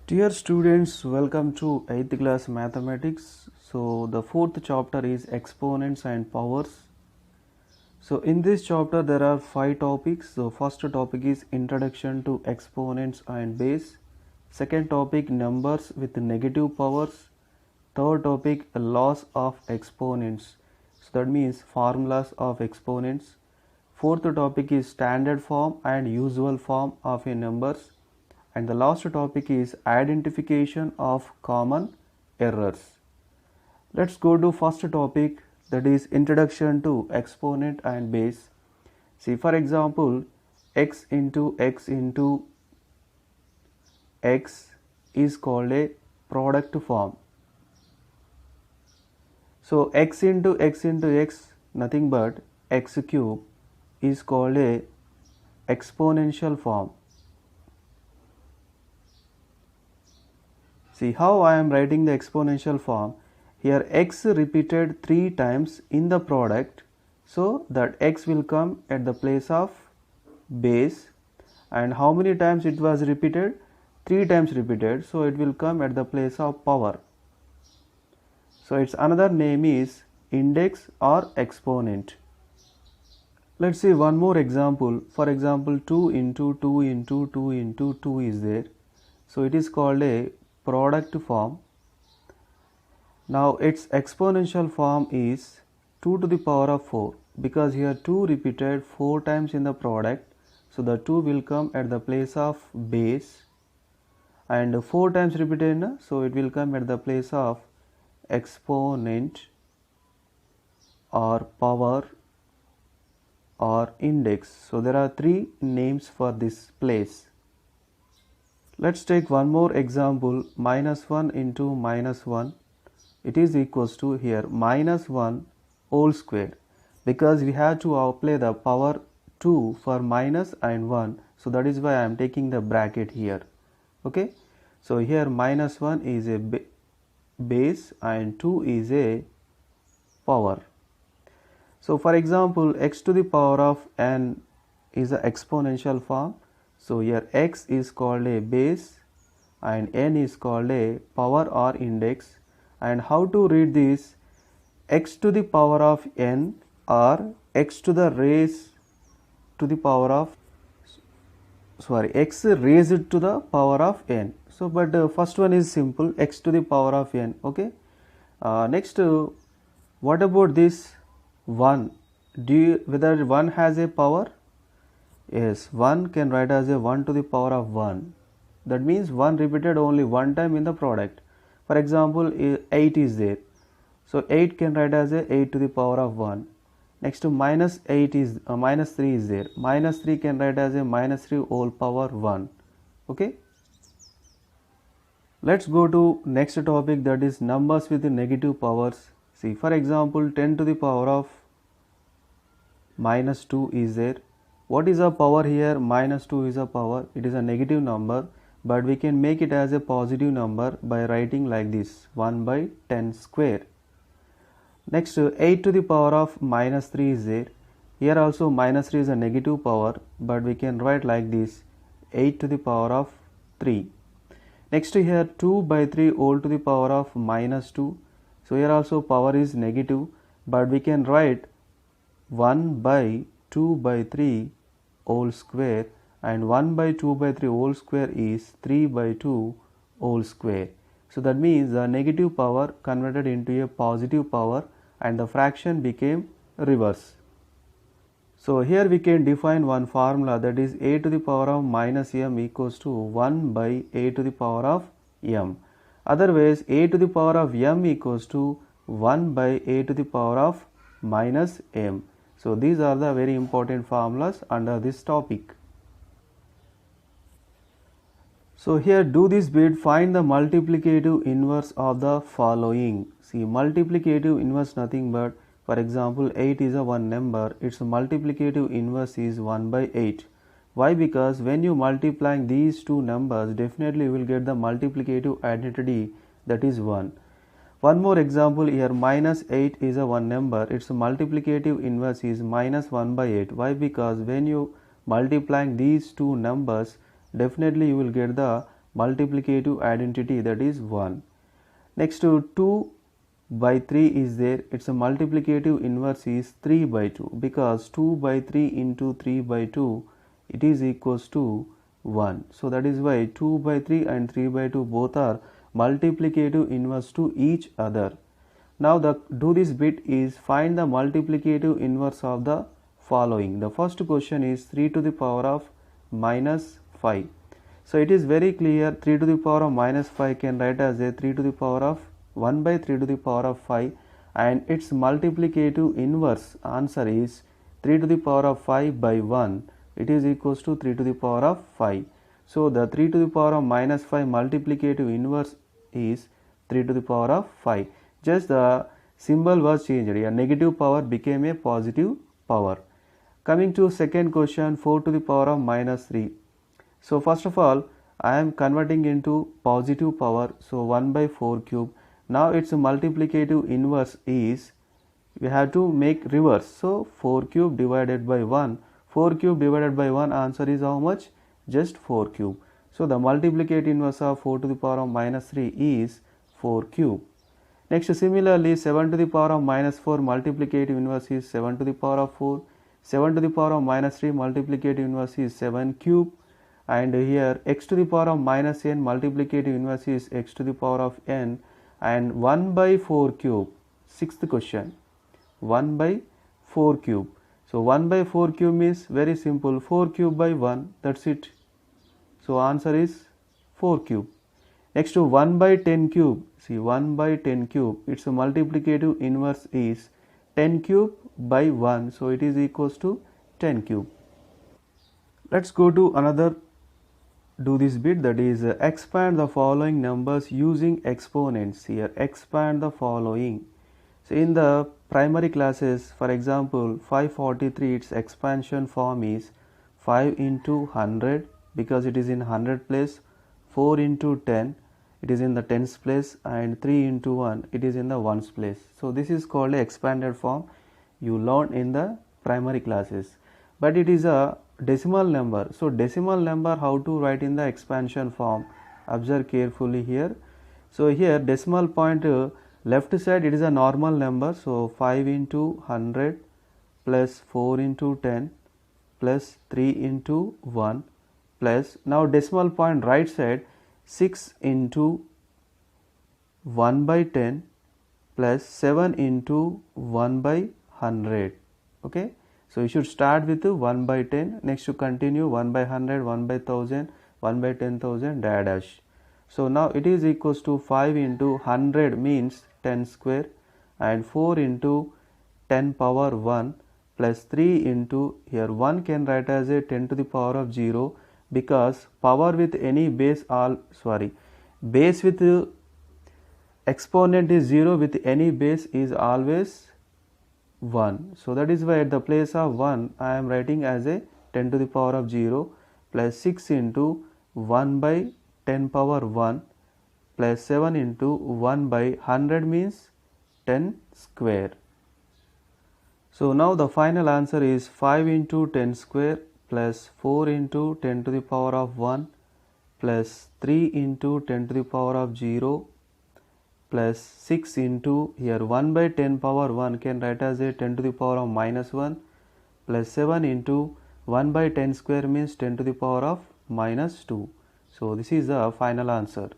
Dear students, welcome to 8th class mathematics. So the fourth chapter is exponents and powers. So in this chapter there are 5 topics. So first topic is introduction to exponents and base. Second topic, numbers with negative powers. Third topic, laws of exponents. So that means formulas of exponents. Fourth topic is standard form and usual form of a numbers. And the last topic is identification of common errors. Let's go to first topic, that is introduction to exponent and base. See, for example, x into x is called a product form. So x into x nothing but x cube is called a exponential form. See how I am writing the exponential form. Here x repeated 3 times in the product, so that x will come at the place of base. And how many times it was repeated? 3 times repeated, so it will come at the place of power. So its another name is index or exponent. Let's see one more example. For example, 2 into 2 into 2 into 2 is there. So it is called a product form. Now its exponential form is 2 to the power of 4, because here 2 repeated 4 times in the product, so the 2 will come at the place of base, and 4 times repeated, so it will come at the place of exponent or power or index. So there are 3 names for this place. Let's take one more example, minus 1 into minus 1. It is equals to here minus 1 whole square, because we have to apply the power 2 for minus and 1. So that is why I am taking the bracket here. Okay. So here minus 1 is a base and 2 is a power. So for example, x to the power of n is an exponential form. So here x is called a base and n is called a power or index. And how to read this? X to the power of n or x to the raise to the power of x raised to the power of n. So but first one is simple, x to the power of n. Okay. Next, what about this 1? Whether 1 has a power? Yes, 1 can write as a 1 to the power of 1. That means 1 repeated only one time in the product. For example, 8 is there. So 8 can write as a 8 to the power of 1. Next to minus 8 is minus 3 is there. Minus 3 can write as a minus 3 whole power 1. Okay. Let's go to next topic, that is numbers with negative powers. See, for example, 10 to the power of minus 2 is there. What is a power here? Minus 2 is a power. It is a negative number, but we can make it as a positive number by writing like this, 1 by 10 square. Next, 8 to the power of minus 3 is there. Here also minus 3 is a negative power, but we can write like this, 8 to the power of 3. Next here 2 by 3 whole to the power of minus 2. So here also power is negative, but we can write 1 by 2 by 3 whole square, and 1 by 2 by 3 whole square is 3 by 2 whole square. So that means the negative power converted into a positive power and the fraction became reverse. So here we can define one formula, that is a to the power of minus m equals to 1 by a to the power of m. Otherwise, a to the power of m equals to 1 by a to the power of minus m. So these are the very important formulas under this topic. So here do this bit, find the multiplicative inverse of the following. See, multiplicative inverse nothing but, for example, 8 is a one number, its multiplicative inverse is 1 by 8. Why? Because when you multiply these two numbers, definitely you will get the multiplicative identity, that is 1. One more example here, minus 8 is a one number, its multiplicative inverse is minus 1 by 8. Why? Because when you multiplying these two numbers, definitely you will get the multiplicative identity, that is 1. Next to 2 by 3 is there, its a multiplicative inverse is 3 by 2, because 2 by 3 into 3 by 2, it is equals to 1. So that is why 2 by 3 and 3 by 2 both are multiplicative inverse to each other. Now do this bit is find the multiplicative inverse of the following. The first question is 3 to the power of minus 5. So it is very clear, 3 to the power of minus 5 can write as a 3 to the power of 1 by 3 to the power of 5, and its multiplicative inverse answer is 3 to the power of 5 by 1. It is equals to 3 to the power of 5. So the 3 to the power of minus 5 multiplicative inverse is 3 to the power of 5. Just the symbol was changed. A negative power became a positive power. Coming to second question, 4 to the power of minus 3. So first of all, I am converting into positive power. So 1 by 4 cube. Now its multiplicative inverse is, we have to make reverse. So 4 cube divided by 1. 4 cube divided by 1, answer is how much? Just 4 cube. So the multiplicative inverse of 4 to the power of minus 3 is 4 cube. Next, similarly, 7 to the power of minus 4 multiplicative inverse is 7 to the power of 4. 7 to the power of minus 3 multiplicative inverse is 7 cube. And here x to the power of minus n multiplicative inverse is x to the power of n. And 1 by 4 cube. Sixth question. 1 by 4 cube. So 1 by 4 cube is very simple. 4 cube by 1. That's it. So answer is 4 cube. Next to 1 by 10 cube. See, 1 by 10 cube, its multiplicative inverse is 10 cube by 1. So it is equals to 10 cube. Let's go to another, do this bit, that is expand the following numbers using exponents. Here expand the following. So in the primary classes, for example 543, its expansion form is 5 into 100 because it is in 100 place, 4 into 10 it is in the tens place, and 3 into 1 it is in the ones place. So this is called a expanded form, you learn in the primary classes, but it is a decimal number. So decimal number how to write in the expansion form, observe carefully here. So here decimal point left side it is a normal number, so 5 into 100 plus 4 into 10 plus 3 into 1 plus, now decimal point right side 6 into 1 by 10 plus 7 into 1 by 100. Okay, so you should start with 1 by 10, next to continue 1 by 100, 1 by 1000, 1 by 10,000 dash. So now it is equals to 5 into 100 means 10 square, and 4 into 10 power 1 plus 3 into, here 1 can write as a 10 to the power of 0, because power with any base, base with exponent is 0, with any base is always 1. So that is why at the place of 1 I am writing as a 10 to the power of 0 plus 6 into 1 by 10 power 1 plus 7 into 1 by 100 means 10 square. So now the final answer is 5 into 10 square plus 4 into 10 to the power of 1 plus 3 into 10 to the power of 0 plus 6 into, here 1 by 10 power 1 can write as a 10 to the power of minus 1 plus 7 into 1 by 10 square means 10 to the power of minus 2. So this is the final answer.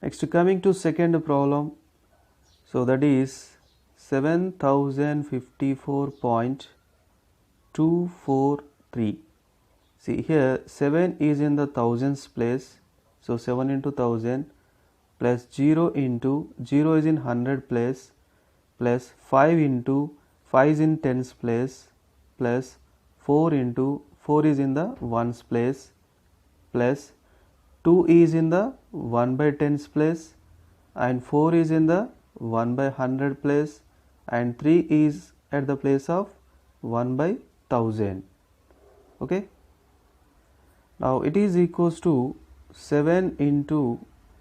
Next, coming to second problem. So that is 7054.243. See here 7 is in the thousands place, so 7 into 1000 plus 0 into 0 is in 100 place plus 5 into 5 is in tens place plus 4 into 4 is in the ones place plus 2 is in the 1 by 10s place and 4 is in the 1 by 100 place and 3 is at the place of 1 by 1000. Okay. Now it is equals to 7 into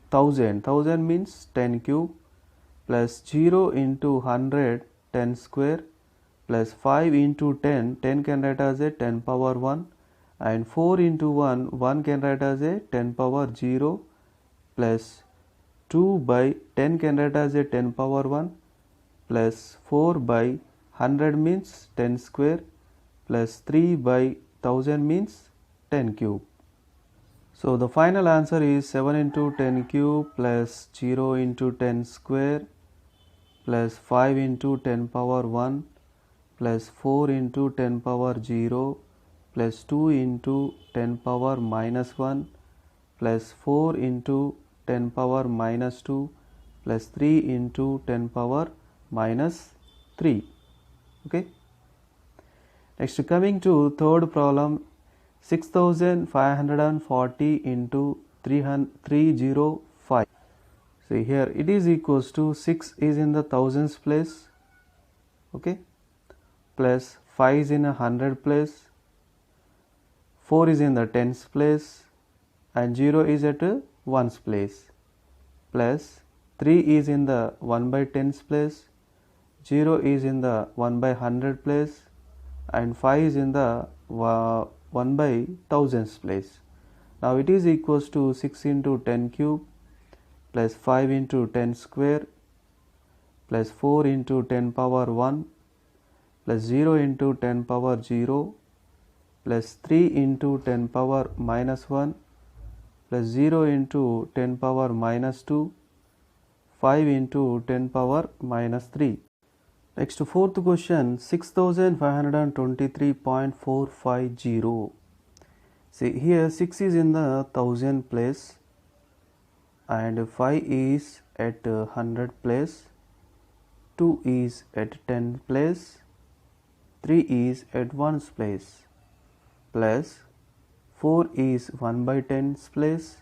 1000. 1000 means 10 cube plus 0 into 100 10 square plus 5 into 10. 10 can write as a 10 power 1 and 4 into 1 can write as a 10 power 0 plus 2 by 10 can write as a 10 power 1 plus 4 by 100 means 10 square plus 3 by 1000 means 10 cube. So the final answer is 7 into 10 cube plus 0 into 10 square plus 5 into 10 power 1 plus 4 into 10 power 0 plus 2 into 10 power minus 1 plus 4 into 10 power minus 2 plus 3 into 10 power minus 3. Okay. Next, coming to third problem, 6540 into 305. See here, it is equals to 6 is in the thousands place, okay, plus 5 is in a hundred place, 4 is in the tens place, and 0 is at a ones place, plus 3 is in the 1 by tens place, 0 is in the 1 by hundred place, and 5 is in the 1 by thousands place. Now it is equals to 6 into 10 cube plus 5 into 10 square plus 4 into 10 power 1 plus 0 into 10 power 0 plus 3 into 10 power minus 1 plus 0 into 10 power minus 2, 5 into 10 power minus 3. Next, fourth question, 6523.450. See here, 6 is in the thousand place and 5 is at 100 place, 2 is at 10 place, 3 is at 1's place, plus 4 is 1 by 10's place,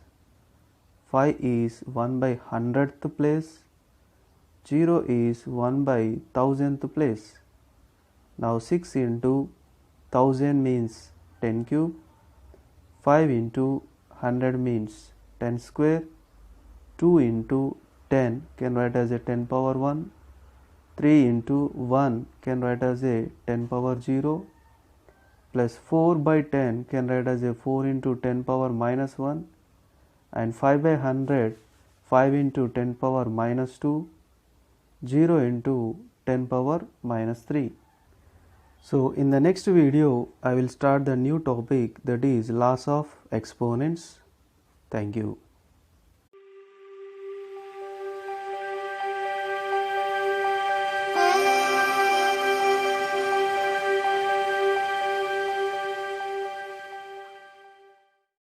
5 is 1 by 100th place, 0 is 1 by 1000th place. Now 6 into 1000 means 10 cube, 5 into 100 means 10 square, 2 into 10 can write as a 10 power 1, 3 into 1 can write as a 10 power 0, plus 4 by 10 can write as a 4 into 10 power minus 1, and 5 by 100, 5 into 10 power minus 2, 0 into 10 power minus 3. So in the next video, I will start the new topic, that is laws of exponents. Thank you.